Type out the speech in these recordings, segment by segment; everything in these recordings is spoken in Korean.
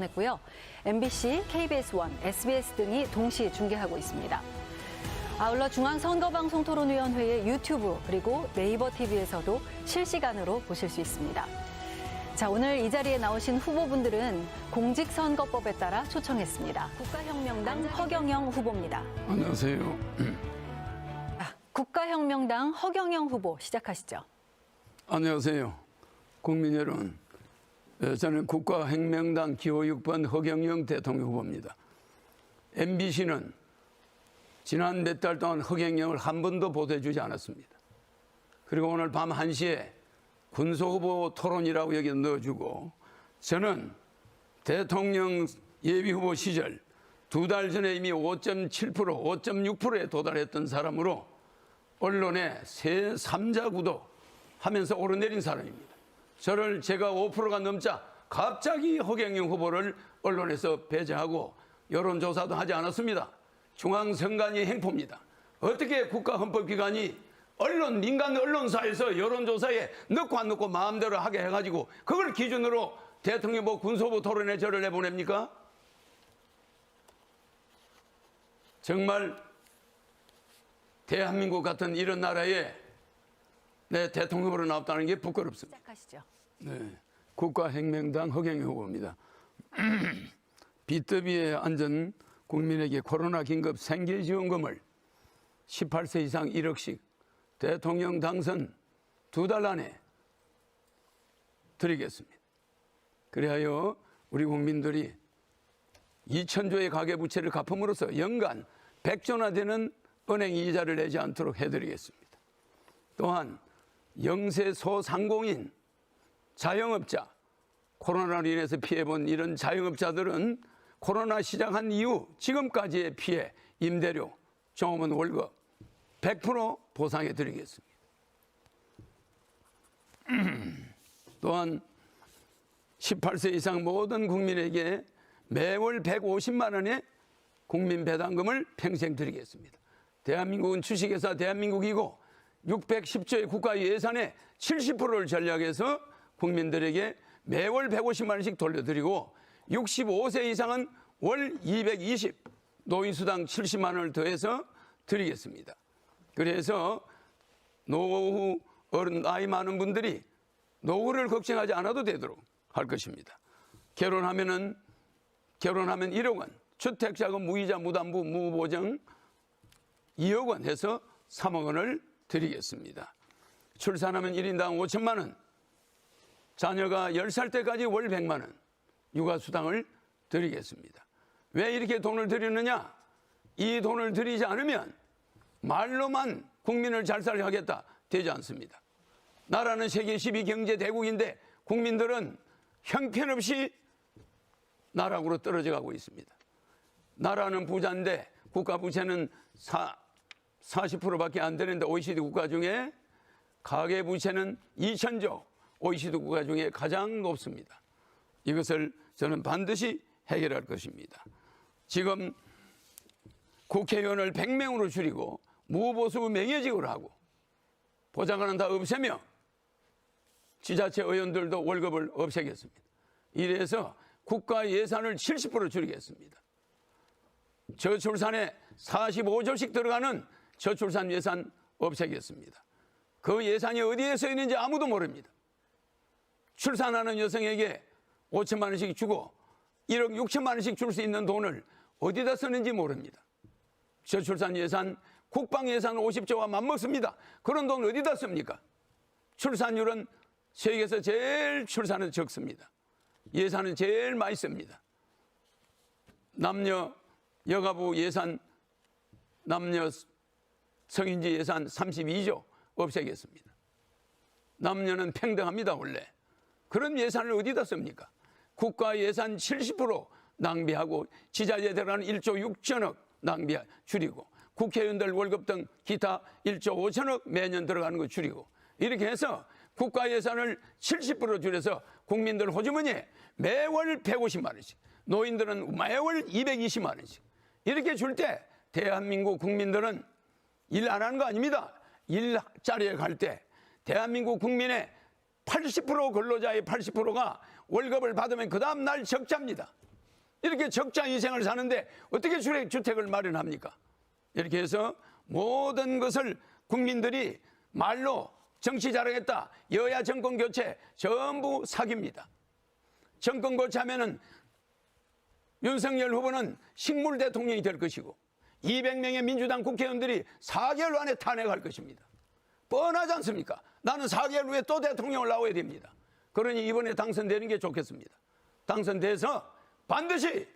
했고요. MBC, KBS1, SBS 등이 동시 중계하고 있습니다. 아울러 중앙선거방송토론위원회의 유튜브 그리고 네이버 TV에서도 실시간으로 보실 수 있습니다. 자, 오늘 이 자리에 나오신 후보분들은 공직선거법에 따라 초청했습니다. 국가혁명당 허경영 후보입니다. 안녕하세요. 국가혁명당 허경영 후보 시작하시죠. 안녕하세요. 국민 여러분. 저는 국가혁명당 기호 6번 허경영 대통령 후보입니다. MBC는 지난 몇 달 동안 허경영을 한 번도 보도해주지 않았습니다. 그리고 오늘 밤 1시에 군소후보 토론이라고 여기 넣어주고, 저는 대통령 예비후보 시절 2달 전에 이미 5.7%, 5.6%에 도달했던 사람으로 언론에 3자구도 하면서 오르내린 사람입니다. 저를 제가 5%가 넘자 갑자기 허경영 후보를 언론에서 배제하고 여론조사도 하지 않았습니다. 중앙선관위 행포입니다. 어떻게 국가헌법기관이 민간 언론사에서 여론조사에 넣고 안 넣고 마음대로 하게 해가지고 그걸 기준으로 대통령 군소후보 토론에 저를 내보냅니까? 정말 대한민국 같은 이런 나라에 내 대통령으로 나왔다는 게 부끄럽습니다. 시작하시죠. 네, 국가혁명당 허경영 후보입니다. 비더비에 앉은 국민에게 코로나 긴급 생계지원금을 18세 이상 1억씩 대통령 당선 2달 안에 드리겠습니다. 그리하여 우리 국민들이 2,000조의 가계부채를 갚음으로써 연간 100조나 되는 은행 이자를 내지 않도록 해드리겠습니다. 또한 영세 소상공인, 자영업자, 코로나로 인해서 피해본 이런 자영업자들은 코로나 시작한 이후 지금까지의 피해, 임대료, 종업원 월급 100% 보상해 드리겠습니다. 또한 18세 이상 모든 국민에게 매월 150만 원의 국민 배당금을 평생 드리겠습니다. 대한민국은 주식회사 대한민국이고 610조의 국가 예산의 70%를 전략해서 국민들에게 매월 150만 원씩 돌려드리고 65세 이상은 월 220, 노인수당 70만 원을 더해서 드리겠습니다. 그래서 노후 나이 많은 분들이 노후를 걱정하지 않아도 되도록 할 것입니다. 결혼하면 1억 원, 주택자금 무이자 무담보 무보정 2억 원 해서 3억 원을 드리겠습니다. 출산하면 1인당 5천만 원, 자녀가 10살 때까지 월 100만 원 육아수당을 드리겠습니다. 왜 이렇게 돈을 드리느냐? 이 돈을 드리지 않으면 말로만 국민을 잘 살게 하겠다 되지 않습니다. 나라는 세계 12 경제 대국인데 국민들은 형편없이 나락으로 떨어져 가고 있습니다. 나라는 부자인데 국가 부채는 40%밖에 안 되는데 OECD 국가 중에 가계 부채는 2,000조, OECD 국가 중에 가장 높습니다. 이것을 저는 반드시 해결할 것입니다. 지금 국회의원을 100명으로 줄이고 무보수 명예직으로 하고 보좌관은 다 없애며 지자체 의원들도 월급을 없애겠습니다. 이래서 국가 예산을 70% 줄이겠습니다. 저출산에 45조씩 들어가는 저출산 예산 없애겠습니다. 그 예산이 어디에 써 있는지 아무도 모릅니다. 출산하는 여성에게 5천만 원씩 주고 1억 6천만 원씩 줄 수 있는 돈을 어디다 쓰는지 모릅니다. 저출산 예산, 국방 예산 50조와 맞먹습니다. 그런 돈 어디다 씁니까? 출산율은 세계에서 제일 출산은 적습니다. 예산은 제일 많이 씁니다. 남녀 여가부 예산, 남녀 성인지 예산 32조 없애겠습니다. 남녀는 평등합니다, 원래. 그런 예산을 어디다 씁니까? 국가 예산 70% 낭비하고 지자체에 들어가는 1조 6천억 줄이고 국회의원들 월급 등 기타 1조 5천억 매년 들어가는 거 줄이고 이렇게 해서 국가 예산을 70% 줄여서 국민들 호주머니에 매월 150만 원씩, 노인들은 매월 220만 원씩 이렇게 줄 때 대한민국 국민들은 일 안 하는 거 아닙니다. 일자리에 갈 때 대한민국 국민의 80% 근로자의 80%가 월급을 받으면 그 다음 날 적자입니다. 이렇게 적자 인생을 사는데 어떻게 주택을 마련합니까? 이렇게 해서 모든 것을 국민들이 말로 정치 잘하겠다, 여야 정권 교체 전부 사기입니다. 정권 교체하면은 윤석열 후보는 식물 대통령이 될 것이고 200명의 민주당 국회의원들이 4개월 안에 탄핵할 것입니다. 뻔하지 않습니까? 나는 4개월 후에 또 대통령을 나와야 됩니다. 그러니 이번에 당선되는 게 좋겠습니다. 당선돼서 반드시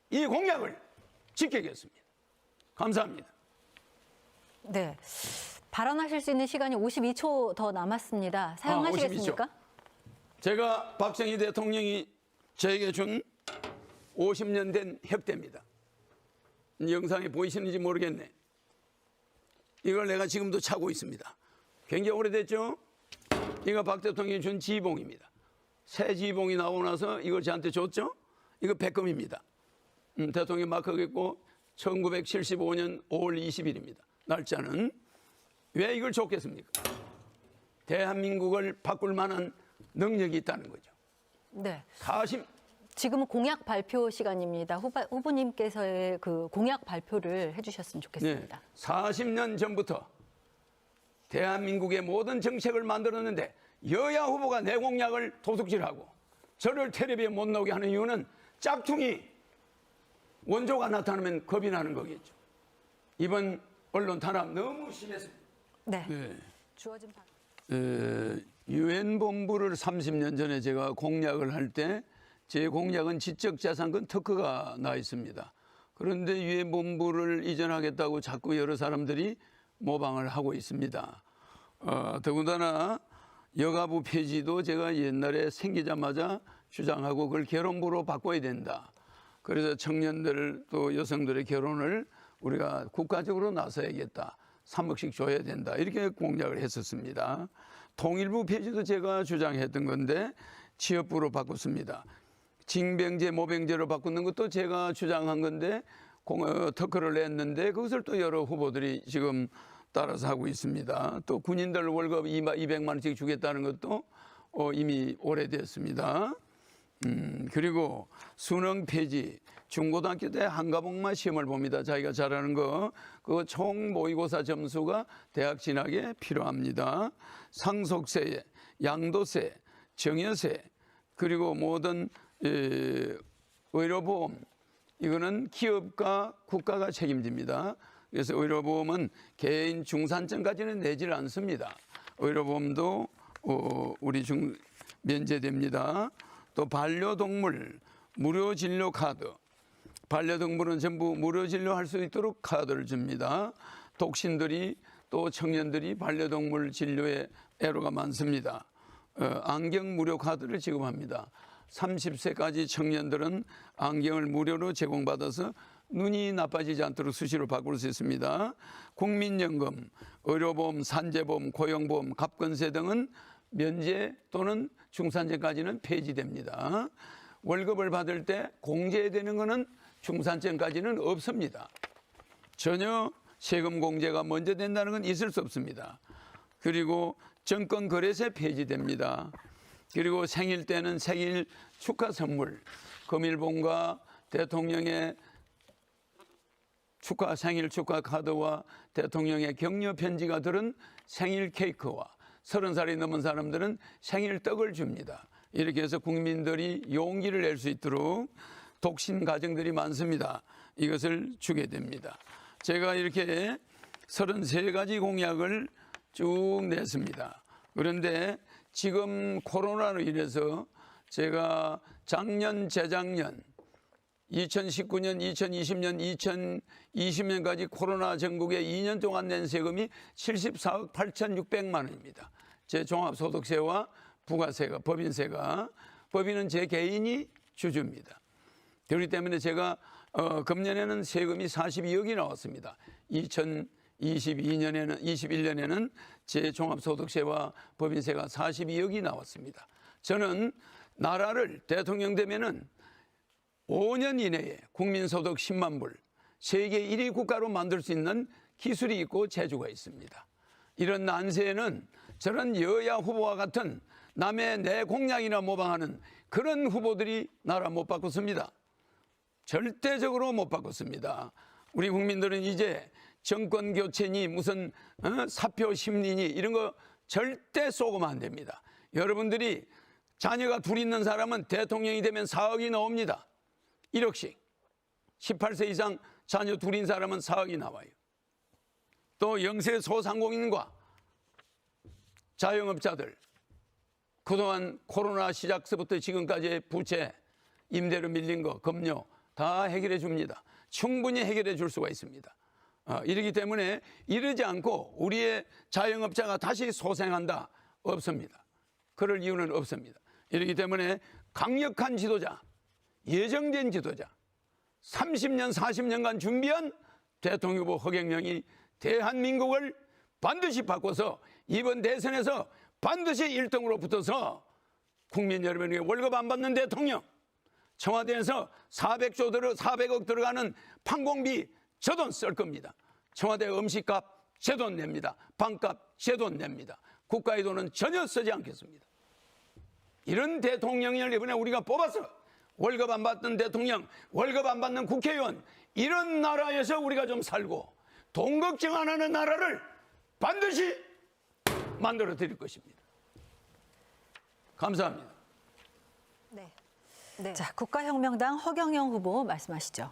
이 공약을 지키겠습니다. 감사합니다. 네. 발언하실 수 있는 시간이 52초 더 남았습니다. 사용하시겠습니까? 52초. 제가 박정희 대통령이 저에게 준 50년 된 협대입니다. 영상에 보이시는지 모르겠네. 이걸 내가 지금도 차고 있습니다. 굉장히 오래됐죠? 이거 박 대통령이 준 지봉입니다. 새 지봉이 나오고 나서 이걸 저한테 줬죠? 이거 백금입니다. 대통령 마크가 있고 1975년 5월 20일입니다. 날짜는. 왜 이걸 줬겠습니까? 대한민국을 바꿀 만한 능력이 있다는 거죠. 네. 40. 지금은 공약 발표 시간입니다. 후보님께서의 그 공약 발표를 해주셨으면 좋겠습니다. 네, 40년 전부터 대한민국의 모든 정책을 만들었는데 여야 후보가 내 공약을 도둑질하고 저를 텔레비에 못 나오게 하는 이유는 짝퉁이 원조가 나타나면 겁이 나는 거겠죠. 이번 언론 탄압 너무 심했습니다. 네. 네. 주어진 유엔 본부를 30년 전에 제가 공약을 할 때 제 공약은 지적자산권 특허가 나 있습니다. 그런데 유엔 본부를 이전하겠다고 자꾸 여러 사람들이 모방을 하고 있습니다. 더군다나 여가부 폐지도 제가 옛날에 생기자마자 주장하고 그걸 결혼부로 바꿔야 된다. 그래서 청년들 또 여성들의 결혼을 우리가 국가적으로 나서야겠다. 3억씩 줘야 된다. 이렇게 공약을 했었습니다. 통일부 폐지도 제가 주장했던 건데 취업부로 바꿨습니다. 징병제, 모병제로 바꾸는 것도 제가 주장한 건데 특허를 냈는데 그것을 또 여러 후보들이 지금 따라서 하고 있습니다. 또 군인들 월급 200만 원씩 주겠다는 것도 이미 오래됐습니다. 그리고 수능 폐지, 중고등학교 때 한 과목만 시험을 봅니다. 자기가 잘하는 거. 그 총 모의고사 점수가 대학 진학에 필요합니다. 상속세, 양도세, 증여세, 그리고 모든 의료보험, 이거는 기업과 국가가 책임집니다. 그래서 의료보험은 개인 중산층까지는 내지를 않습니다. 의료보험도 우리 면제됩니다. 또 반려동물 무료 진료 카드, 반려동물은 전부 무료 진료할 수 있도록 카드를 줍니다. 독신들이 또 청년들이 반려동물 진료에 애로가 많습니다. 안경 무료 카드를 지급합니다. 30세까지 청년들은 안경을 무료로 제공받아서 눈이 나빠지지 않도록 수시로 바꿀 수 있습니다. 국민연금, 의료보험, 산재보험, 고용보험, 갑근세 등은 면제 또는 중산층까지는 폐지됩니다. 월급을 받을 때 공제되는 것은 중산층까지는 없습니다. 전혀 세금 공제가 먼저 된다는 건 있을 수 없습니다. 그리고 정권 거래세 폐지됩니다. 그리고 생일 때는 생일 축하 선물, 금일봉과 대통령의 생일 축하 카드와 대통령의 격려 편지가 들은 생일 케이크와 30살이 넘은 사람들은 생일 떡을 줍니다. 이렇게 해서 국민들이 용기를 낼 수 있도록 독신 가정들이 많습니다. 이것을 주게 됩니다. 제가 이렇게 33가지 공약을 쭉 냈습니다. 그런데 지금 코로나로 인해서 제가 작년, 재작년, 2019년, 2020년, 2020년까지 코로나 전국에 2년 동안 낸 세금이 74억 8,600만 원입니다. 제 종합소득세와 부가세가, 법인세가, 법인은 제 개인이 주주입니다. 그렇기 때문에 제가 금년에는 세금이 42억이 나왔습니다. 21년에는 제 종합소득세와 법인세가 42억이 나왔습니다. 저는 나라를 대통령 되면은 5년 이내에 국민소득 10만 불, 세계 1위 국가로 만들 수 있는 기술이 있고 재주가 있습니다. 이런 난세에는 저런 여야 후보와 같은 남의 내 공약이나 모방하는 그런 후보들이 나라 못 바꿨습니다. 절대적으로 못 바꿨습니다. 우리 국민들은 이제 정권 교체니 무슨 사표 심리니 이런 거 절대 쏘고만 안 됩니다. 여러분들이 자녀가 둘 있는 사람은 대통령이 되면 4억이 나옵니다. 1억씩. 18세 이상 자녀 둘인 사람은 4억이 나와요. 또 영세 소상공인과 자영업자들, 그동안 코로나 시작서부터 지금까지의 부채, 임대료 밀린 거, 금료 다 해결해 줍니다. 충분히 해결해 줄 수가 있습니다. 이러기 때문에 이러지 않고 우리의 자영업자가 다시 소생한다? 없습니다. 그럴 이유는 없습니다. 이러기 때문에 강력한 지도자, 예정된 지도자, 30년, 40년간 준비한 대통령 후보 허경영이 대한민국을 반드시 바꿔서 이번 대선에서 반드시 1등으로 붙어서 국민 여러분에게 월급 안 받는 대통령, 청와대에서 400억 들어가는 판공비 제 돈 쓸 겁니다. 청와대 음식값 제 돈 냅니다. 방값 제 돈 냅니다. 국가의 돈은 전혀 쓰지 않겠습니다. 이런 대통령을 이번에 우리가 뽑아서 월급 안 받는 대통령, 월급 안 받는 국회의원, 이런 나라에서 우리가 좀 살고 돈 걱정 안 하는 나라를 반드시 만들어 드릴 것입니다. 감사합니다. 네. 자, 국가혁명당 허경영 후보 말씀하시죠.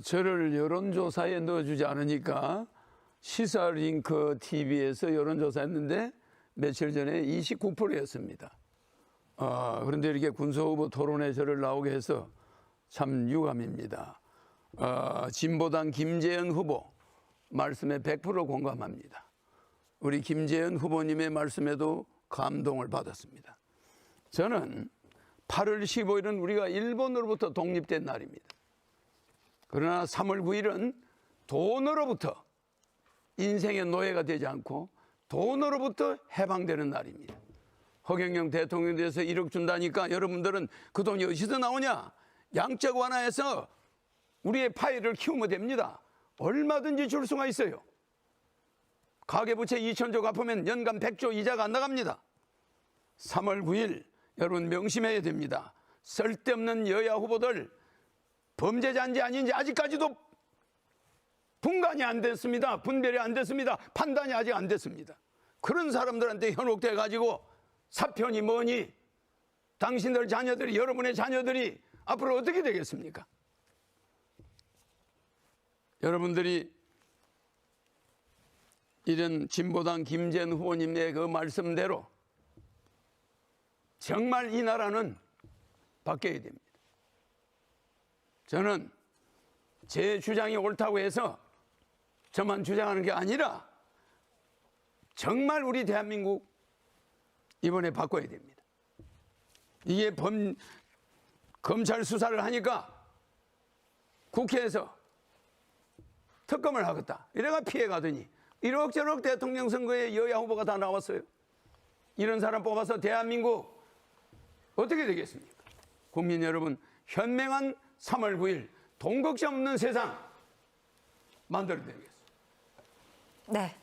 저를 여론조사에 넣어주지 않으니까 시사링크 TV에서 여론조사했는데 며칠 전에 29%였습니다. 그런데 이렇게 군소후보 토론에 저를 나오게 해서 참 유감입니다. 진보당 김재현 후보 말씀에 100% 공감합니다. 우리 김재현 후보님의 말씀에도 감동을 받았습니다. 저는 8월 15일은 우리가 일본으로부터 독립된 날입니다. 그러나 3월 9일은 돈으로부터 인생의 노예가 되지 않고 돈으로부터 해방되는 날입니다. 허경영 대통령에 대해서 1억 준다니까 여러분들은 그 돈이 어디서 나오냐? 양적 완화해서 우리의 파이를 키우면 됩니다. 얼마든지 줄 수가 있어요. 가계부채 2천조 갚으면 연간 100조 이자가 안 나갑니다. 3월 9일 여러분 명심해야 됩니다. 쓸데없는 여야 후보들 범죄자인지 아닌지 아직까지도 분간이 안 됐습니다. 분별이 안 됐습니다. 판단이 아직 안 됐습니다. 그런 사람들한테 현혹돼 가지고 사표니 뭐니 당신들 자녀들이, 여러분의 자녀들이 앞으로 어떻게 되겠습니까? 여러분들이 이런 진보당 김재현 후보님의 그 말씀대로 정말 이 나라는 바뀌어야 됩니다. 저는 제 주장이 옳다고 해서 저만 주장하는 게 아니라 정말 우리 대한민국 이번에 바꿔야 됩니다. 이게 검찰 수사를 하니까 국회에서 특검을 하겠다. 이래가 피해가더니 이럭저럭 대통령 선거에 여야 후보가 다 나왔어요. 이런 사람 뽑아서 대한민국 어떻게 되겠습니까? 국민 여러분, 현명한 3월 9일 돈 걱정 없는 세상 만들어내겠습니다. 네.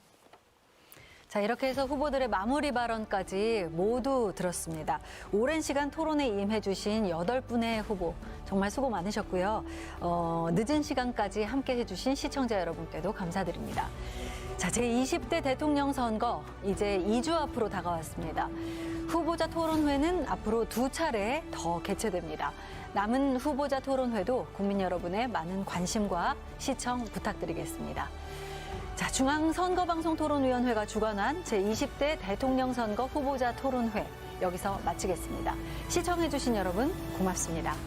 자, 이렇게 해서 후보들의 마무리 발언까지 모두 들었습니다. 오랜 시간 토론에 임해주신 8분의 후보 정말 수고 많으셨고요. 늦은 시간까지 함께 해주신 시청자 여러분께도 감사드립니다. 자, 제20대 대통령 선거 이제 2주 앞으로 다가왔습니다. 후보자 토론회는 앞으로 2차례 더 개최됩니다. 남은 후보자 토론회도 국민 여러분의 많은 관심과 시청 부탁드리겠습니다. 자, 중앙선거방송토론위원회가 주관한 제20대 대통령 선거 후보자 토론회 여기서 마치겠습니다. 시청해주신 여러분 고맙습니다.